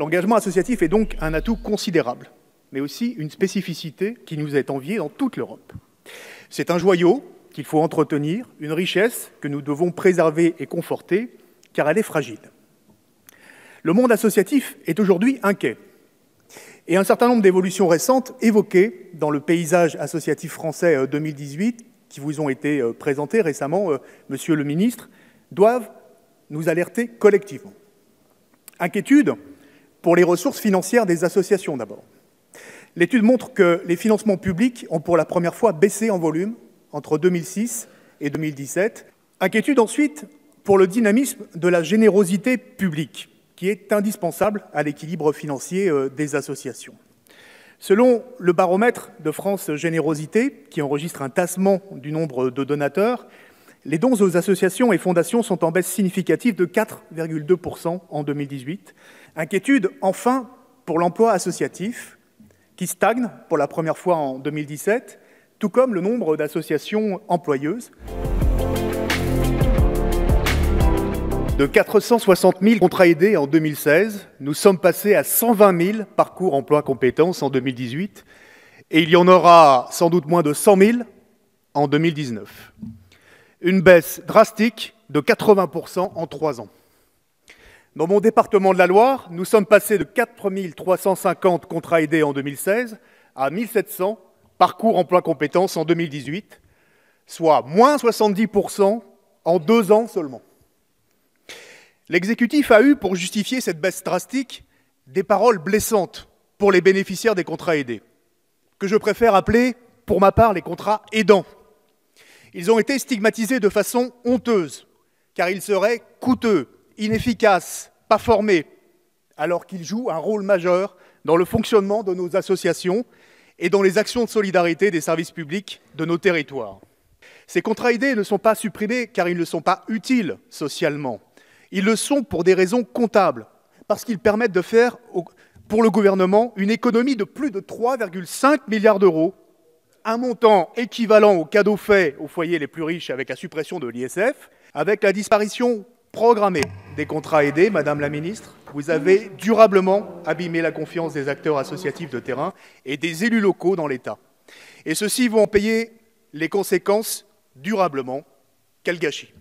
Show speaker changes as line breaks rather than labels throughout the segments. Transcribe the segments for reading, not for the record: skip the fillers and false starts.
L'engagement associatif est donc un atout considérable, mais aussi une spécificité qui nous est enviée dans toute l'Europe. C'est un joyau qu'il faut entretenir, une richesse que nous devons préserver et conforter, car elle est fragile. Le monde associatif est aujourd'hui inquiet, et un certain nombre d'évolutions récentes évoquées dans le paysage associatif français 2018, qui vous ont été présentées récemment, Monsieur le Ministre, doivent nous alerter collectivement. Inquiétude pour les ressources financières des associations d'abord. L'étude montre que les financements publics ont pour la première fois baissé en volume entre 2006 et 2017. Inquiétude ensuite pour le dynamisme de la générosité publique, qui est indispensable à l'équilibre financier des associations. Selon le baromètre de France Générosité, qui enregistre un tassement du nombre de donateurs, les dons aux associations et fondations sont en baisse significative de 4,2% en 2018. Inquiétude, enfin, pour l'emploi associatif, qui stagne pour la première fois en 2017, tout comme le nombre d'associations employeuses. De 460 000 contrats aidés en 2016, nous sommes passés à 120 000 parcours emploi-compétences en 2018, et il y en aura sans doute moins de 100 000 en 2019. Une baisse drastique de 80% en 3 ans. Dans mon département de la Loire, nous sommes passés de 4 350 contrats aidés en 2016 à 1 700 parcours emploi-compétences en 2018, soit moins 70% en 2 ans seulement. L'exécutif a eu, pour justifier cette baisse drastique, des paroles blessantes pour les bénéficiaires des contrats aidés, que je préfère appeler, pour ma part, les contrats aidants. Ils ont été stigmatisés de façon honteuse, car ils seraient coûteux, inefficaces, pas formés, alors qu'ils jouent un rôle majeur dans le fonctionnement de nos associations et dans les actions de solidarité des services publics de nos territoires. Ces contrats aidés ne sont pas supprimés car ils ne sont pas utiles socialement. Ils le sont pour des raisons comptables, parce qu'ils permettent de faire, pour le gouvernement, une économie de plus de 3,5 milliards d'euros, un montant équivalent aux cadeaux faits aux foyers les plus riches avec la suppression de l'ISF, avec la disparition programmée des contrats aidés. Madame la Ministre, vous avez durablement abîmé la confiance des acteurs associatifs de terrain et des élus locaux dans l'État. Et ceux-ci vont en payer les conséquences durablement. Quel gâchis!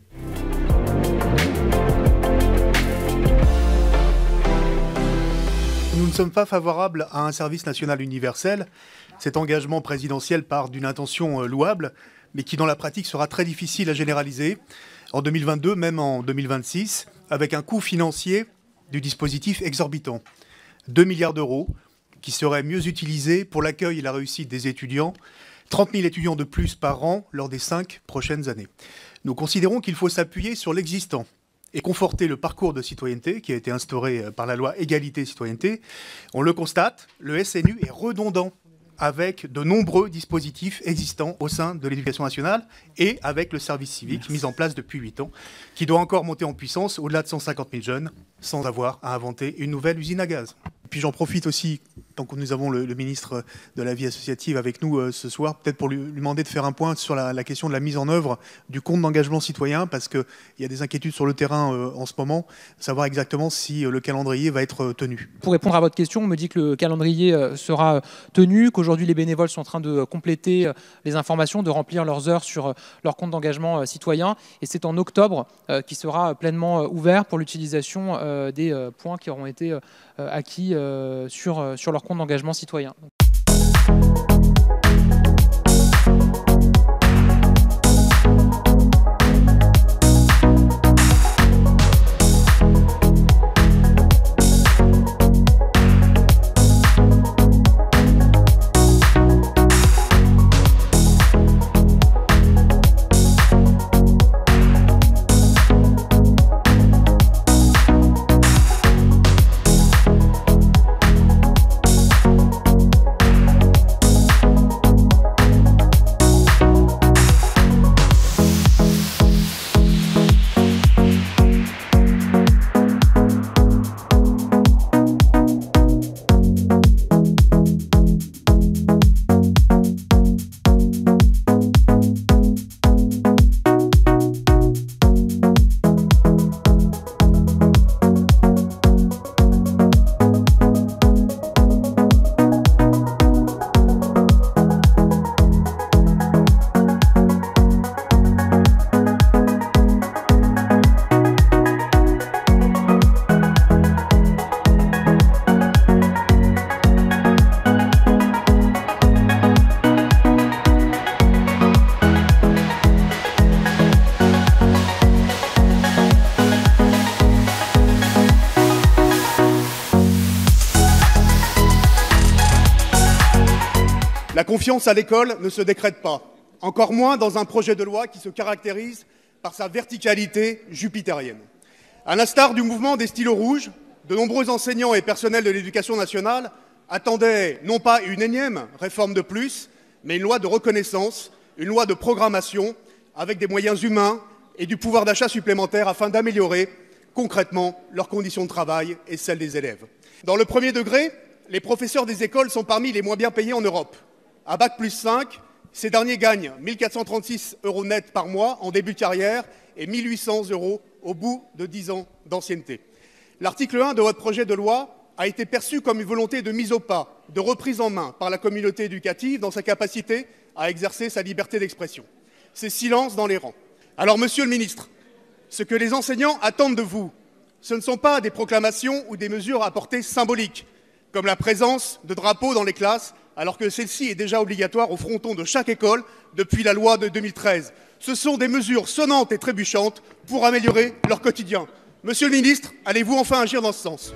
Nous ne sommes pas favorables à un service national universel. Cet engagement présidentiel part d'une intention louable, mais qui dans la pratique sera très difficile à généraliser en 2022, même en 2026, avec un coût financier du dispositif exorbitant. 2 milliards d'euros qui seraient mieux utilisés pour l'accueil et la réussite des étudiants, 30 000 étudiants de plus par an lors des 5 prochaines années. Nous considérons qu'il faut s'appuyer sur l'existant et conforter le parcours de citoyenneté qui a été instauré par la loi Égalité et Citoyenneté. On le constate, le SNU est redondant avec de nombreux dispositifs existants au sein de l'éducation nationale et avec le service civique mis en place depuis 8 ans, qui doit encore monter en puissance au-delà de 150 000 jeunes, sans avoir à inventer une nouvelle usine à gaz. Puis j'en profite aussi, tant que nous avons le ministre de la vie associative avec nous ce soir, peut-être pour lui demander de faire un point sur la question de la mise en œuvre du compte d'engagement citoyen, parce qu'il y a des inquiétudes sur le terrain en ce moment, savoir exactement si le calendrier va être tenu.
Pour répondre à votre question, on me dit que le calendrier sera tenu, qu'aujourd'hui les bénévoles sont en train de compléter les informations, de remplir leurs heures sur leur compte d'engagement citoyen, et c'est en octobre qui sera pleinement ouvert pour l'utilisation des points qui auront été acquis sur leur compte d'engagement citoyen.
confiance à l'école ne se décrète pas, encore moins dans un projet de loi qui se caractérise par sa verticalité jupitérienne. À l'instar du mouvement des stylos rouges, de nombreux enseignants et personnels de l'éducation nationale attendaient non pas une énième réforme de plus, mais une loi de reconnaissance, une loi de programmation avec des moyens humains et du pouvoir d'achat supplémentaire afin d'améliorer concrètement leurs conditions de travail et celles des élèves. Dans le premier degré, les professeurs des écoles sont parmi les moins bien payés en Europe. À Bac+5, ces derniers gagnent 1 436 € net par mois en début de carrière et 1 800 € au bout de 10 ans d'ancienneté. L'article 1 de votre projet de loi a été perçu comme une volonté de mise au pas, de reprise en main par la communauté éducative dans sa capacité à exercer sa liberté d'expression. C'est silence dans les rangs. Alors, monsieur le ministre, ce que les enseignants attendent de vous, ce ne sont pas des proclamations ou des mesures à portée symbolique, comme la présence de drapeaux dans les classes, alors que celle-ci est déjà obligatoire au fronton de chaque école depuis la loi de 2013. Ce sont des mesures sonnantes et trébuchantes pour améliorer leur quotidien. Monsieur le ministre, allez-vous enfin agir dans ce sens ?